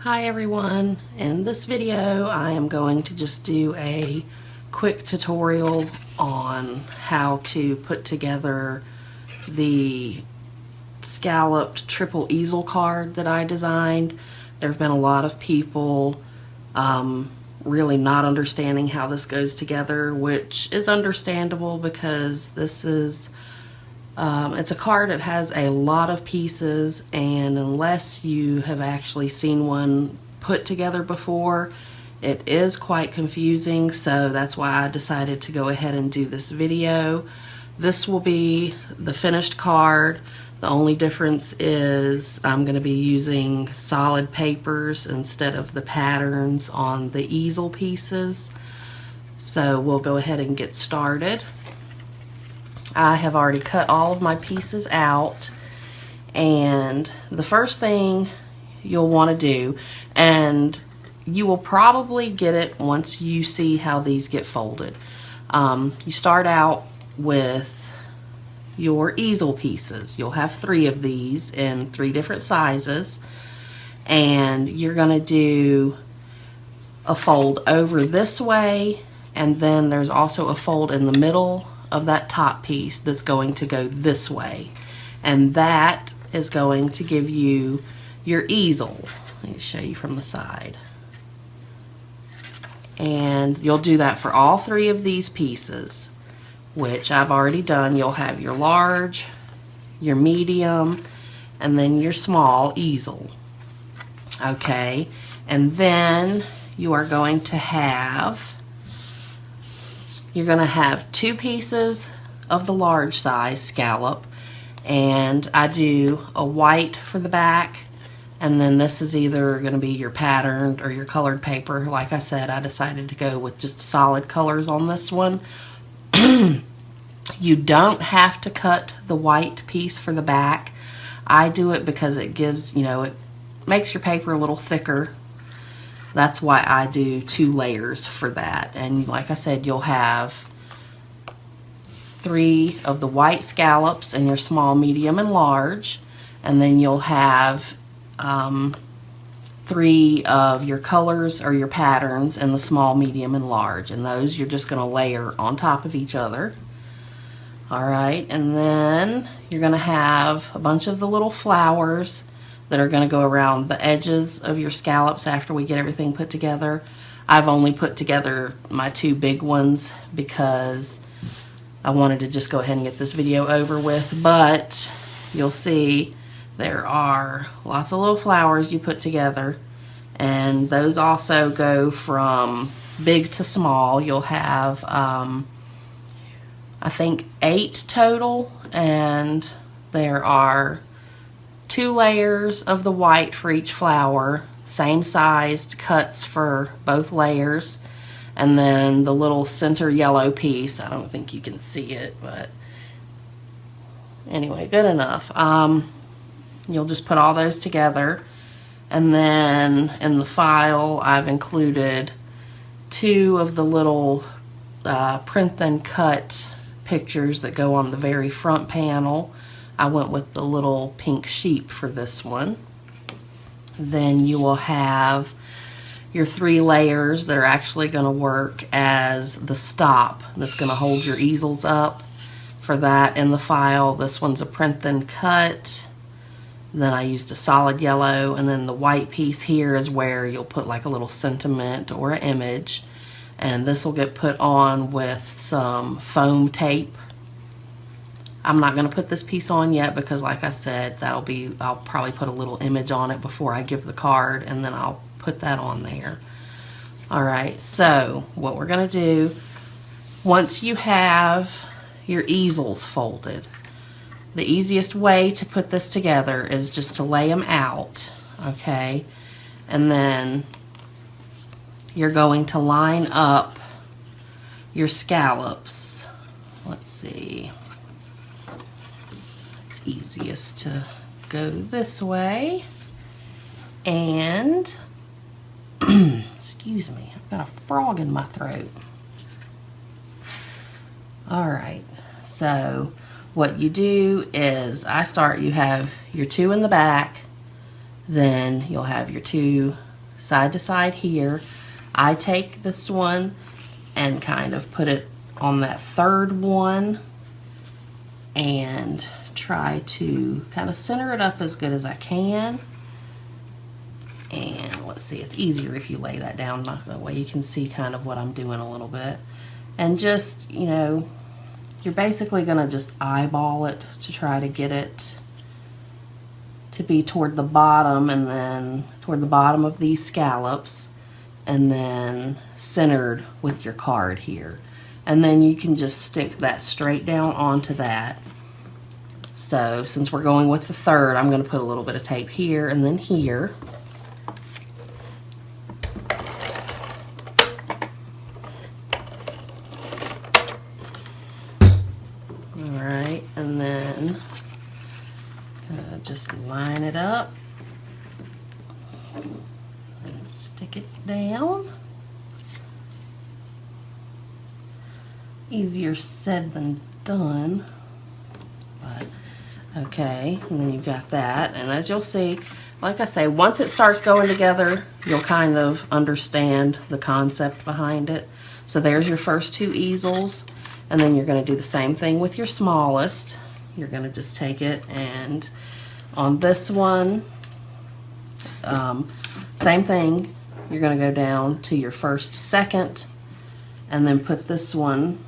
Hi everyone, in this video I am going to just do a quick tutorial on how to put together the scalloped triple easel card that I designed. There have been a lot of people really not understanding how this goes together, which is understandable because this is it's a card that has a lot of pieces, and unless you have actually seen one put together before, it is quite confusing. So that's why I decided to go ahead and do this video. This will be the finished card. The only difference is I'm going to be using solid papers instead of the patterns on the easel pieces. So we'll go ahead and get started. I have already cut all of my pieces out, and the first thing you'll want to do, and you will probably get it once you see how these get folded, you start out with your easel pieces. You'll have 3 of these in 3 different sizes, and you're going to do a fold over this way, and then there's also a fold in the middle of that top piece that's going to go this way, and that is going to give you your easel. Let me show you from the side. And you'll do that for all 3 of these pieces, which I've already done. You'll have your large, your medium, and then your small easel. Okay, and then you are going to have You're going to have 2 pieces of the large size scallop, and I do a white for the back, and then this is either going to be your patterned or your colored paper. Like I said, I decided to go with just solid colors on this one. You don't have to cut the white piece for the back. I do it because it gives, it makes your paper a little thicker. That's why I do 2 layers for that. And like I said, you'll have 3 of the white scallops in your small, medium, and large. And then you'll have 3 of your colors or your patterns in the small, medium, and large. And those you're just going to layer on top of each other. Alright, and then you're going to have a bunch of the little flowers that are going to go around the edges of your scallops after we get everything put together. I've only put together my 2 big ones because I wanted to just go ahead and get this video over with, but you'll see there are lots of little flowers you put together, and those also go from big to small. You'll have I think 8 total, and there are 2 layers of the white for each flower, same sized cuts for both layers, and then the little center yellow piece. I don't think you can see it, but anyway, good enough. You'll just put all those together, and then in the file I've included 2 of the little print and cut pictures that go on the very front panel. I went with the little pink sheep for this one. Then you will have your 3 layers that are actually going to work as the stop that's going to hold your easels up. For that, in the file, this one's a print and cut. Then I used a solid yellow, and then the white piece here is where you'll put like a little sentiment or an image, and this will get put on with some foam tape. I'm not going to put this piece on yet because, like I said, I'll probably put a little image on it before I give the card, and then I'll put that on there. Alright, so what we're going to do, once you have your easels folded, the easiest way to put this together is just to lay them out, okay? And then you're going to line up your scallops. Let's see. Easiest to go this way, and excuse me, I've got a frog in my throat. Alright, so what you do is you have your 2 in the back, then you'll have your 2 side to side here. I take this one and kind of put it on that third one and try to kind of center it up as good as I can. And let's see, it's easier if you lay that down that way you can see kind of what I'm doing a little bit. And just, you know, you're basically gonna just eyeball it to try to get it to be toward the bottom, and then toward the bottom of these scallops, and then centered with your card here. And then you can just stick that straight down onto that. So since we're going with the third, I'm going to put a little bit of tape here and then here. Alright, and then just line it up and stick it down. Easier said than done, but okay. And then you've got that, and as you'll see, like I say, once it starts going together, you'll kind of understand the concept behind it. So there's your first two easels, and then you're going to do the same thing with your smallest. You're going to just take it, and on this one, same thing. You're going to go down to your first second, and then put this one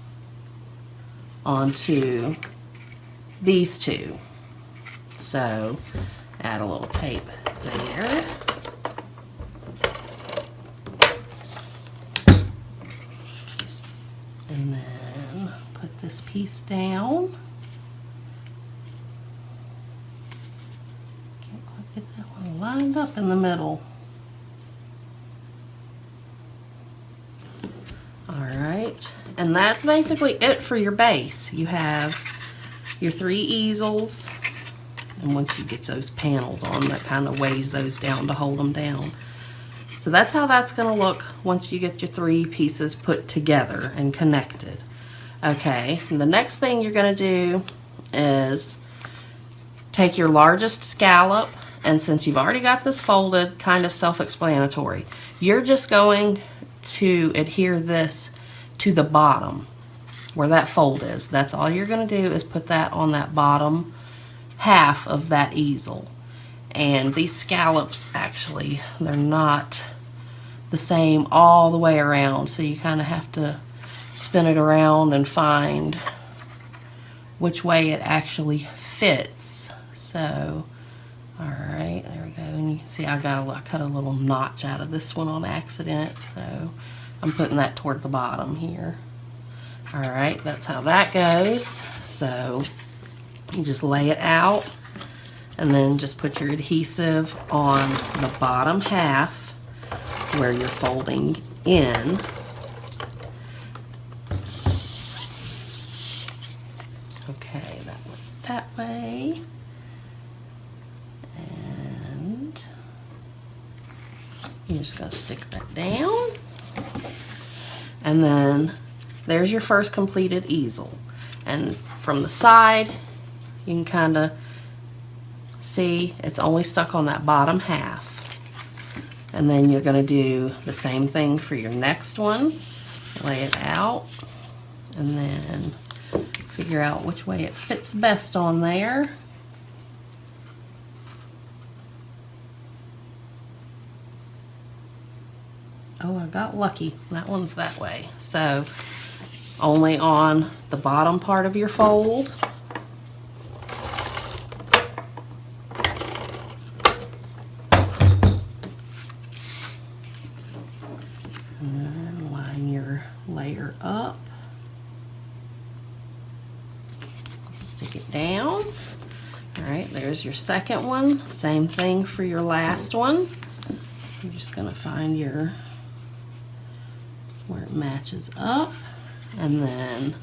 onto these two. So add a little tape there. And then put this piece down. Can't quite get that one lined up in the middle. Alright, and that's basically it for your base. You have your three easels, and once you get those panels on, that kind of weighs those down to hold them down. So that's how that's going to look once you get your three pieces put together and connected. Okay, and the next thing you're going to do is take your largest scallop, and since you've already got this folded, kind of self-explanatory, you're just going to adhere this to the bottom where that fold is. That's all you're going to do, is put that on that bottom half of that easel. And these scallops, actually, they're not the same all the way around, so you kind of have to spin it around and find which way it actually fits. So alright, there we go, and you can see I cut a little notch out of this one on accident, so I'm putting that toward the bottom here. Alright, that's how that goes. So you just lay it out, and then just put your adhesive on the bottom half where you're folding in. Okay, that went that way. And you're just going to stick that down. And then there's your first completed easel. And from the side, you can kind of see it's only stuck on that bottom half. And then you're going to do the same thing for your next one. Lay it out, and then figure out which way it fits best on there. Oh, I got lucky. That one's that way. So only on the bottom part of your fold. And then line your layer up. Stick it down. Alright, there's your second one. Same thing for your last one. You're just going to find your where it matches up, and then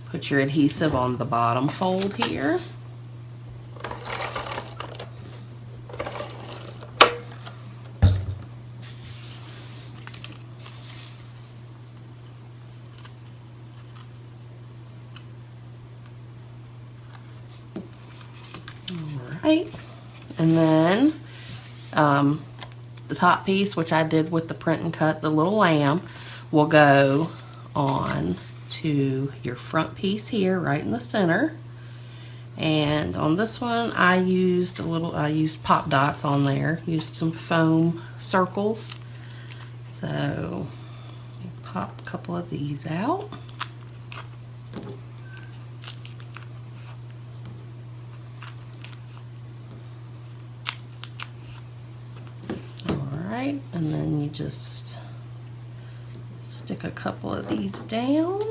put your adhesive on the bottom fold here. Alright, and then the top piece, which I did with the print and cut, the little lamb, will go on to your front piece here, right in the center. And on this one, I used pop dots on there, used some foam circles. So pop a couple of these out. Alright, and then you just stick a couple of these down.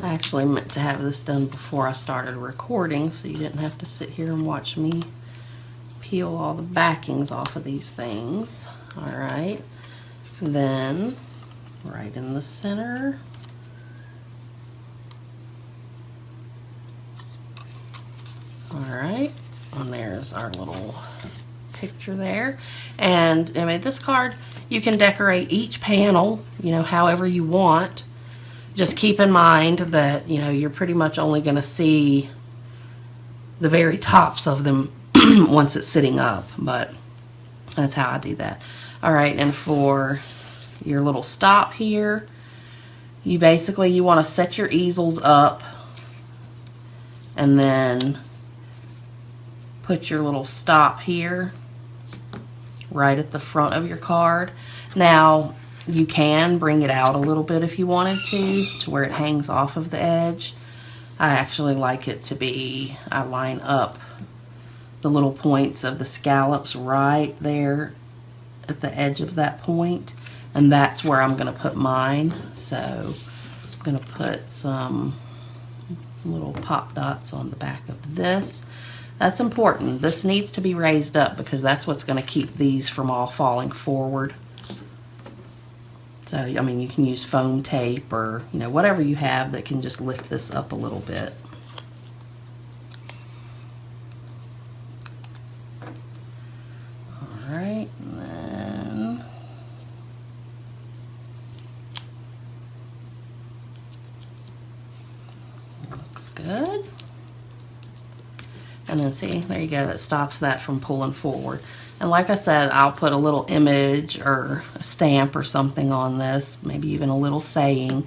I actually meant to have this done before I started recording, so you didn't have to sit here and watch me peel all the backings off of these things. Alright, then right in the center, alright, and there's our little picture there. And I mean, this card, you can decorate each panel, you know, however you want. Just keep in mind that, you know, you're pretty much only going to see the very tops of them once it's sitting up, but that's how I do that. All right, and for your little stop here, you want to set your easels up and then put your little stop here right at the front of your card. Now, you can bring it out a little bit if you wanted to where it hangs off of the edge. I actually like it to be, I line up the little points of the scallops right there at the edge of that point, and that's where I'm going to put mine. So I'm going to put some little pop dots on the back of this. That's important. This needs to be raised up because that's what's going to keep these from all falling forward. So, I mean, you can use foam tape or, you know, whatever you have that can just lift this up a little bit. All right, and then looks good. And then see, there you go, that stops that from pulling forward. And like I said, I'll put a little image or a stamp or something on this, maybe even a little saying,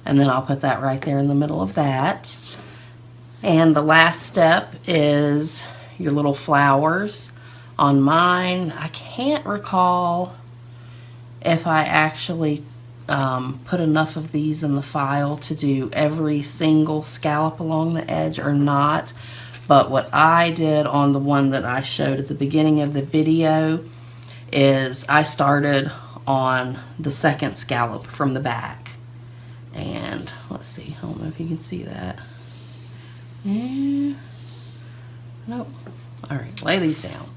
and then I'll put that right there in the middle of that. And the last step is your little flowers. On mine, I can't recall if I actually put enough of these in the file to do every single scallop along the edge or not. But what I did on the one that I showed at the beginning of the video is I started on the second scallop from the back. And let's see, I don't know if you can see that. Nope. All right, lay these down.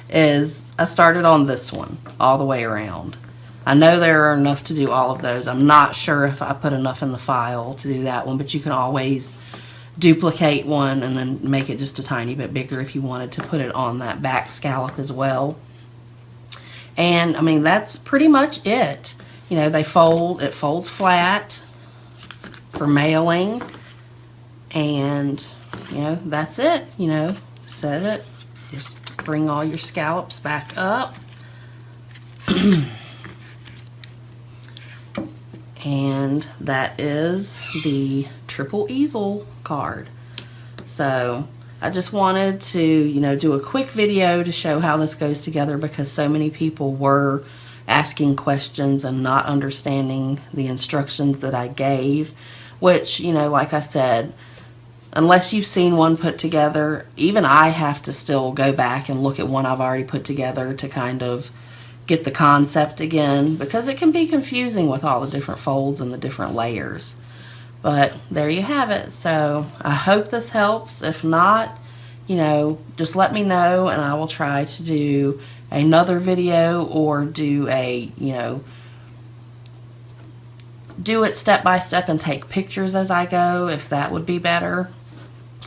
I started on this one all the way around. I know there are enough to do all of those. I'm not sure if I put enough in the file to do that one, but you can always duplicate one and then make it just a tiny bit bigger if you wanted to put it on that back scallop as well. And I mean, that's pretty much it. You know, it folds flat for mailing, and you know, that's it. You know, set it, just bring all your scallops back up. And that is the triple easel card. So I just wanted to, you know, do a quick video to show how this goes together because so many people were asking questions and not understanding the instructions that I gave, which, you know, like I said, unless you've seen one put together, even I have to still go back and look at one I've already put together to kind of get the concept again, because it can be confusing with all the different folds and the different layers. But there you have it. So I hope this helps. If not, you know, just let me know and I will try to do another video or do a, you know, do it step by step and take pictures as I go, if that would be better.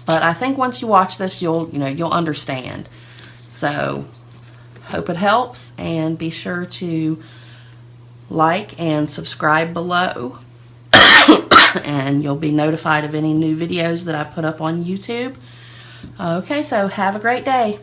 But I think once you watch this, you'll 'Hope it helps, and be sure to like and subscribe below. And you'll be notified of any new videos that I put up on YouTube. Okay, so have a great day.